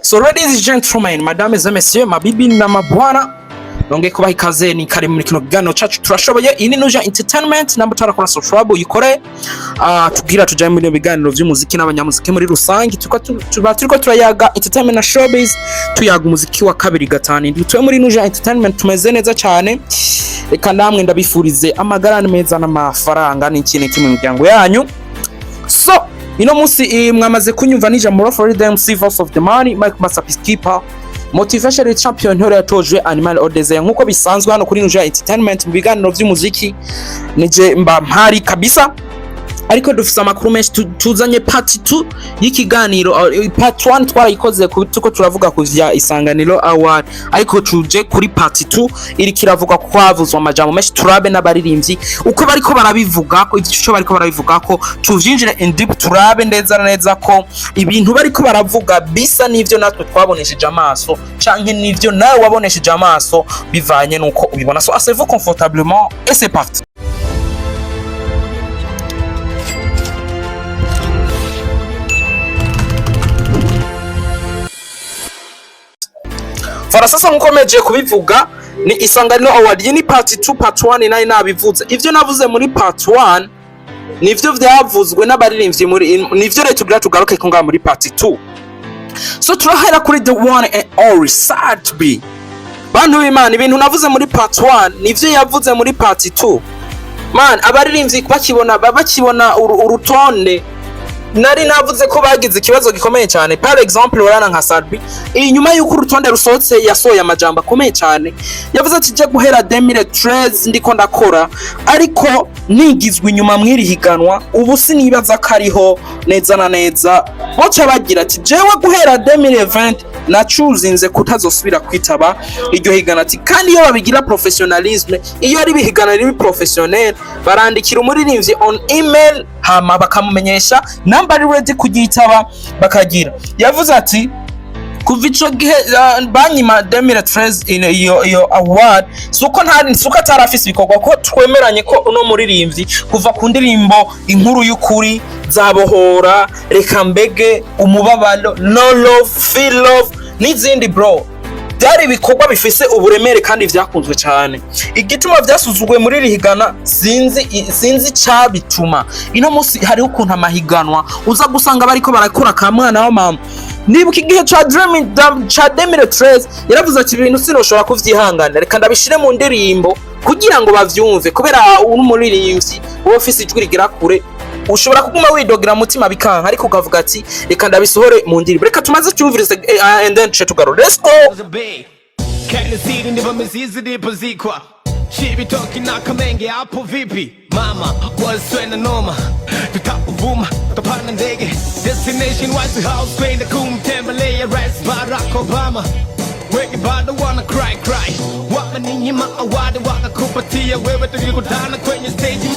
So ladies and gentlemen, madame et messieurs, mabibi na mabwana, nongeye kubaha ikaze ni kare muri kino kiganiro cacu turashoboye. Iyi ni Nuja Entertainment namba tarakora subscribe uyikore, tugira tujaye muri biganiro vy'umuziki n'abanyamuziki muri rusangi. Turiko turayaga entertainment na showbiz, tuyaga umuziki wa kabiri gatanu. Tuwe muri Nuja Entertainment tumeze neza cyane. Reka namwe ndabifurize amagara meza n'amafaranga n'ikintu kimwe mu muryango yanyu. So ino musi mwamaze kunyumva n'ijambo Florida MC Voice of the Money, Mike Masterpiece Keeper, Motivation Champion ntore yatojwe Animal Odeze nkuko bisanzwe hano kuri Nuja Entertainment mu biganiro vy'umuziki. Nije mba mpari kabisa, ariko dufise amakuru menshi tuzanye part 2 y'ikiganiro. Part 1 twarayikoze tuko turavuga ku vya Isanganiro Award, ariko tuje kuri part 2 iri kiravuga ko kwavuzwa amajambo menshi turabe n'abaririmbyi uko bariko barabivuga ko icyo bariko barabivuga ko tuvyinjire in deep, turabe neza ko ibintu bariko baravuga bisa n'ivyo natwe twabonesheje amaso canke n'ivyo nawe wabonesheje amaso bivanye nuko ubibona. So asseyez-vous confortablement et c'est parti. Farasasa nkomeje kubivuga ni Isanganiro Award ni part 2 part 1 nayi nabivuze. Ivyo navuze muri part 1 nivyo vyavuzwe n'abaririmbyi muri nivyo rero tugira tugaruke ko nga muri part 2. So turahera kuri the one and only SATB. Bantu b'Imana, ibintu navuze muri part 1 nivyo yavuze muri part 2. Man, abaririmbyi bakibona urutonde nari navuze ko bagize ikibazo gikomeye cyane. Par exemple urana nka SATB inyuma y'uko urutonde rusohotse yasohoye amajambo akomeye cyane, yavuze ati je guhera 2013 ndiko ndakora ariko nigizwe inyuma mwiri higanwa, ubu sinibaza kariho neza na neza. Boca bagira ati jewe guhera 2020 nacuzinze kutazosubira kwitaba iryo higana. Ati kandi iyo babigira professionalism, iyo ari bihigana ribi professionnel, barandikira umuririmbyi on email hama bakamumenyesha namba ari ready kugitaba bakagira. Yavuze ati kuva ico gihe banyima 2013 iyo award suko atarafise ibikorwa ko twemeranye ko uno muririmbyi kuva ku ndirimbo inkuru y'ukuri, Zabohora, Reka Mbege, Umubabaro, No Love, Feel Love n'izindi bro, byari ibikorwa bifise uburemere kandi vyakunzwe cyane. Igituma vyasuzugwe muri rihigana sinzi cabituma. Ino musi hari ukuntu amahiganwa uza gusanga bariko barakora ka mwana wa mama. Nibuka igihe cha 2013 yaravuze ati ibintu sinoshobora kuvyihangana, reka ndabishire mu ndirimbo kugira ngo bavyumve, kubera umuririmbyi wo ofisi ijwi rigira kure ushobora kuguma widogera mutima bikanka, ariko ukavuga ati reka ndabisohore mu ndirimbo. Reka tumaze cyumvirize and then tugaro. Let's go. She be talking na kamenge hapo vipi mama waswena noma tutavuma tupana ndege destination White House kwenda kumtembelea Rais Barack Obama. Wengi bado wanna cry wameninyima award wakakupatia wewe, tulikutana kwenye stage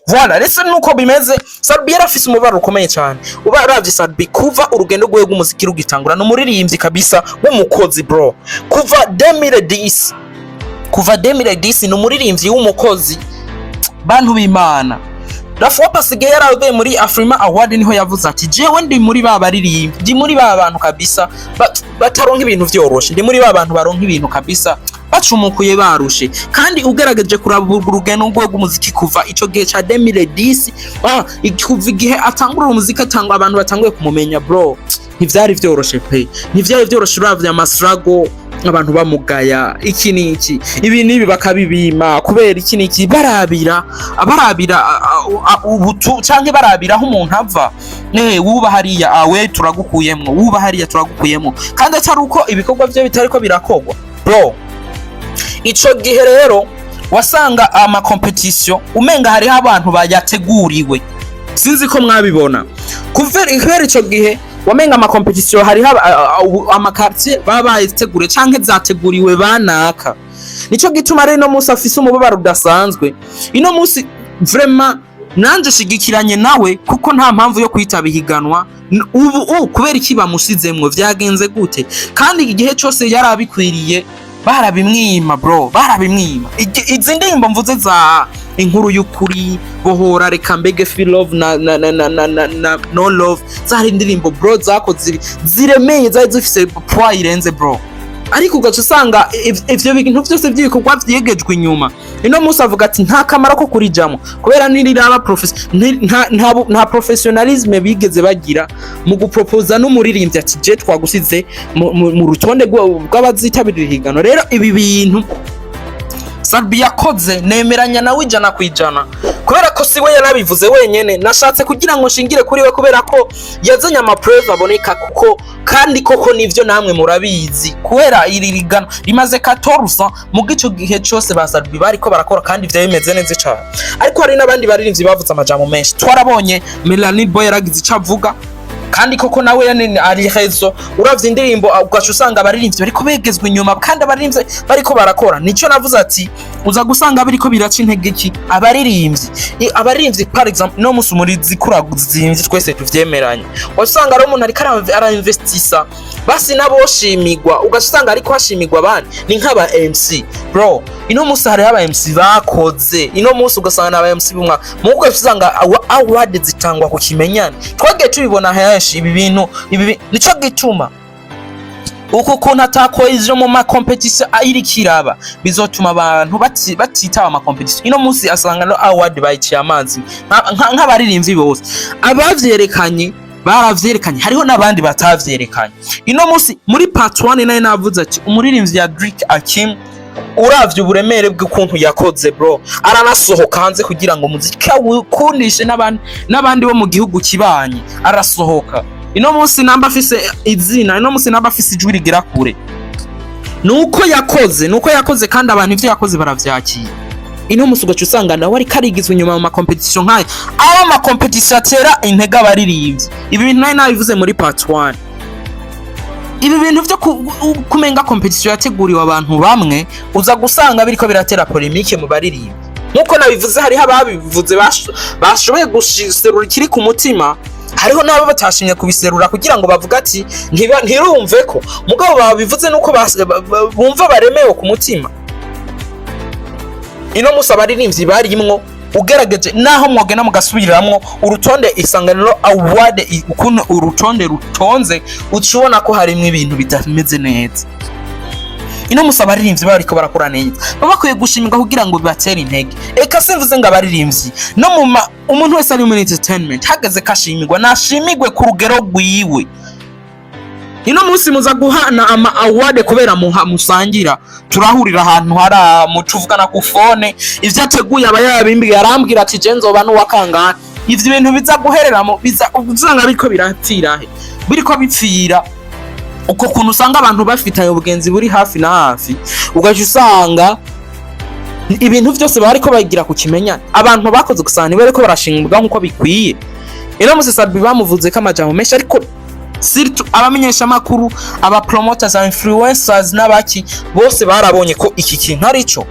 Voilà, rese nuko bimeze. SATB yarafise umubaro ukomeye cyane. Ubaravye SATB kuva urugendo rwe rw'umuziki rugitangura no muririmbyi kabisa w'umukozi bro. Kuva 2010 no muririmbyi w'umukozi. Bantu b'Imana, Rafuwa Pasigaye yaravuye muri Afrima Award niho yavuze ati jewe ndi muri babaririmbyi, ndi muri bantu kabisa bataronka ibintu vyoroshe, ndi muri bantu baronka ibintu kabisa bacumukuye barushe. Kandi ugerageje kuraba urugendo rw'umuziki kuva ico gihe cha 2010 kuva igihe atangura umuziki atangwa abantu batanguye kumumenya bro, ntivyari vyoroshe pe, ntivyari vyoroshe. Uravye amasrago abantu bamugaya iki niki ibi nibi bakabibima kubera iki niki, barabira ubutu canke barabira aho umuntu ava. Wuba hariya awe turagukuyemwo, wuba hariya turagukuyemwo, kandi atari uko ibikorwa byo bitariko birakogwa bro. Ico gihe rero wasanga ama competition umenga hari abantu bayateguriwe, sinzi ko mwabibona. Kuvera ico gihe wamenga ama competition hari ama quartier baba bayitegure canke zateguriwe banaka. Nico gituma rero no musi afise umubabaro udasanzwe. Ino musi vraiment nanje shigikiranye nawe kuko nta mpamvu yo kwitaba ihiganwa ubu kubera iki bamushizemwo vyagenze gute kandi igihe cyose yarabikwiriye barabimwima bro barabimwima izi ndirimbo mvuze za inkuru y'ukuri bohora reka mbege feel love na no love zari indirimbo bro zakoze ziremeye zari zifise poids irenze bro ariko ugaca usanga ivyo bintu byose by'ibikorwa vyegejwe inyuma ino musi avuga ati nta kamaro ko kurijamo kubera ntiriraba nta professionalisme bigeze bagira mu guproposa n'umuririmbyi ati je twagusize mu rutonde rw'abazitabirira higano rero ibi bintu SATB yakoze nemeranya nawe ijana kwijana kubera ko siwe yarabivuze wenyene nashatse kugira ngo nshingire kuri we kubera ko yazanye amaprove aboneka kuko kandi koko nivyo namwe murabizi kubera iri rigano rimaze 14 mu gico gihe cyose ba SATB bariko barakora kandi ivyo bimeze neza cyane ariko hari nabandi baririmbyi bavuze amajambo menshi twarabonye Melanie Boy yaragize icavuga kandi koko nawe ari hezo uravye indirimbo ugaca usanga abaririmbyi bariko begezwe inyuma kandi abaririmbyi bariko barakora nico navuze ati uza gusanga bariko biraca intege ki abaririmbyi par exemple no musi muri zikura zimvye twese tuvyemeranye wasanga ari umuntu ariko arainvestisa basi naboshimigwa ugaca usanga ariko hashimigwa abandi ni nk'aba MC bro ino musi hari aba MC bakoze ino musi ugasanga aba MC bumwa muko usanga award zitangwa ku kimenyane twage tubibona henshi ibi bintu nico gituma uko kuntu atakoizo mu ma competition iri kiraba bizotuma abantu batitaba ama competition ino musi asanga no award Bayiciye Amazi nk'abaririmbyi bose abavyerekanye baravyerekanye hariho nabandi batavyerekanye ino musi muri part 1 nayo navuze ati umuririmbyi ya Drake Akim uravye uburemere bw'ukuntu yakoze bro aranasohoka hanze kugira ngo muziki ukundishe n'abandi bo mu gihugu kibanye arasohoka ino musi namba afise izina ino musi namba afise ijwi rigira kure nuko yakoze kandi abantu ivyo yakoze baravyakiye ino musi ugaca usanga nawe ari karigizwe inyuma mu ma competition nk'ayo aba ma competition atera intege abaririmbyi ibi bintu nayo nabivuze muri part 1 ibi bintu byo kumenga competition yateguriwe abantu bamwe uza gusanga biriko biratera polemique mu baririmbyi nkuko nabivuze hari ababivuze bashoboye gushiserura ikiri ku mutima hariho nabo batashimye kubiserura kugira ngo bavuga ati ntirumve ko mugabo babivuze nuko bumva baremewe ku mutima ino musi abaririmbyi barimwo ugerageje naho mwogena mugasubiramwo urutonde isanganiro award ukuntu urutonde rutonze ucibona ko harimwe ibintu bitameze neza ino musi abaririmbyi bariko barakora neza babakwiye gushimirwa kugira ngo bibatere intege eka simvuze ngo abaririmbyi no mu umuntu wese ari muri entertainment hageze kashimirwa nashimigwe ku rugero rwiwe ino musi muza guhana ama award kubera musangira turahurira ahantu hari mucuvugana ku phone ivyo ateguye abayabimbi yarambwira ati je nzoba n'uwakangana ivyo bintu biza guhereramo biza uzanga biriko biratira biriko bipfira uko kuntu usanga abantu bafitaye ubugenzi buri hafi na hafi ugaje usanga ibintu byose bariko bagira ku kimenya abantu bakoze gusana nibereko barashinga nkuko bikwiye ino musi SATB bamuvuze ko amajambo menshi ariko surtout abamenyesha makuru aba promoters and influencers n'abaki bose barabonye ko iki kintu ari cyo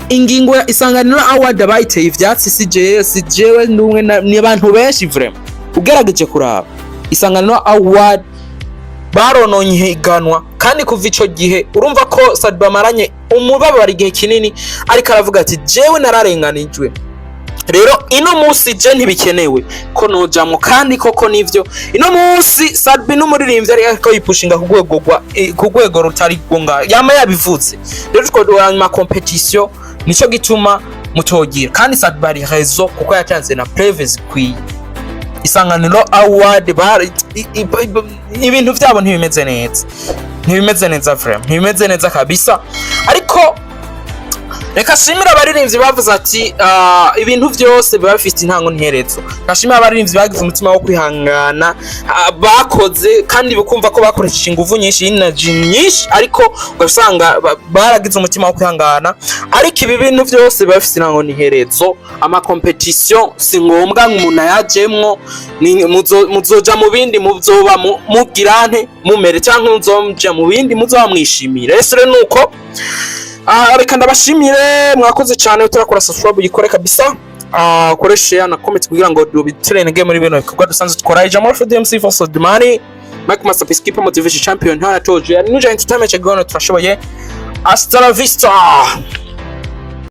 ingingo ya isanganiro award bayiteye ivyatsi CJwe n'umwe n'abantu benshi vraiment ugerageje kuraba isanganiro award barononye higanwa kandi kuva ico gihe urumva ko SATB amaranye umubabaro igihe kinini ariko aravuga ati jewe nararenganijwe rero ino musi je ntibikenewe ko nojamwo kandi koko nivyo ino musi SATB n'umuririmbyi ariko yipushinga ku rwego rutari gonga yama yabivuze rero twodoranya ma competition nico gituma mutogira kandi SATB ari rezo kuko yatanze na previous kwi isanganiro award ibintu vyabo ntibimeze neza vraiment ntibimeze neza kabisa ariko reka shimira abaririmbyi bavuze ati ibintu byose biba bifite intango n'iherezo kashimira abaririmbyi bagize umutima wo kwihangana bakoze kandi bukumva ko bakoresheje ingufu nyinshi energy nyinshi ariko ugasanga baragize umutima wo kwihangana ariko ibi bintu byose biba bifite intango n'iherezo ama competition si ngombwa umuntu yajemwo muzoja mu bindi muzoba mugirante mumere cyangwa muzoja mu bindi muzoba mwishimira rero nuko reka ndabashimire mwakoze cyane utarakora subscribe yikore kabisa kore share na comment kugira ngo dubitrenge muri bino bikorwa dusanzwe twara ijambo for DMC for Sodmani Mike Master Peacekeeper Motivation Champion hana toje ni Entertainment Chagono turashoboye hasta la vista.